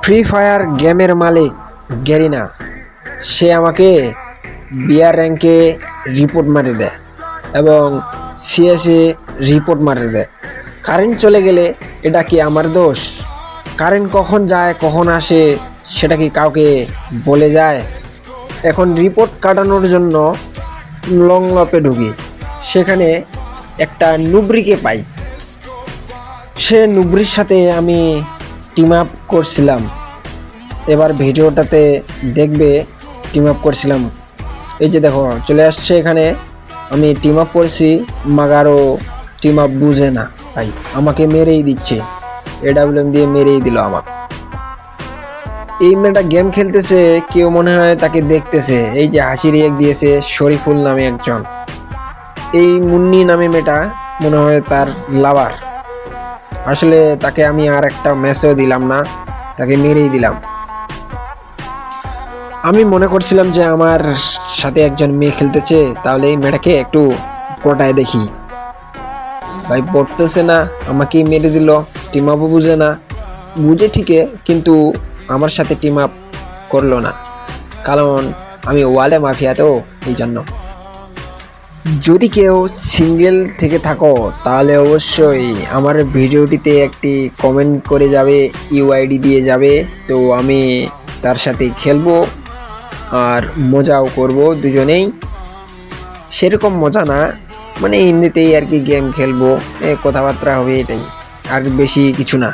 Free fire গেমের মালিক Garena সে আমাকে BR র্যাঙ্কে রিপোর্ট মারি দেয় এবং সিএসএ রিপোর্ট মারি দেয়। কারেন্ট চলে গেলে এটা কি আমার দোষ? কারেন্ট কখন যায় কখন আসে সেটা কি কাউকে বলে যায়? এখন রিপোর্ট কাটানোর জন্য লং লপে ঢুকি, সেখানে একটা নুবরিকে পাই। সে নুবরির সাথে আমি টিম আপ করছিলাম। এবার ভিডিওটাতে দেখবে টিম আপ করছিলাম। এই যে দেখো চলে আসছে এখানে, আমি টিম আপ করছি। মাগারও টিম আপ বুঝে না ভাই, আমাকে মেরেই দিচ্ছে, এডাব্লিউএম দিয়ে মেরেই দিল আমাকে। এই মেয়েটা গেম খেলতেছে, কেউ মনে হয় তাকে দেখতেছে। এই যে হাসি রিয়েক দিয়েছে শরীফুল নামে একজন, এই মুন্নি নামে মেয়েটা মনে হয় তার লাভার। আসলে তাকে আমি আর একটা ম্যাচও দিলাম না, তাকে মেরেই দিলাম। আমি মনে করছিলাম যে আমার সাথে একজন মেয়ে খেলতেছে, তাহলে এই মেয়েটাকে একটু কোটায় দেখি। ভাই পড়তেছে না, আমাকেই মেরে দিল। টিম আপও বুঝে না, বুঝে ঠিকই কিন্তু আমার সাথে টিম আপ করলো না, কারণ আমি ওয়ালে মাফিয়া তো, এই জন্য। যদি কেউ সিঙ্গেল থেকে থাকো তাহলে অবশ্যই আমার ভিডিওটিতে একটি কমেন্ট করে যাবে, ইউআইডি দিয়ে যাবে, তো আমি তার সাথে খেলবো আর মজাও করব দুজনেই। সেরকম মজা না, মানে এমনিতেই আর কি গেম খেলবো, কথাবার্তা হবে, এটাই, আর বেশি কিছু না।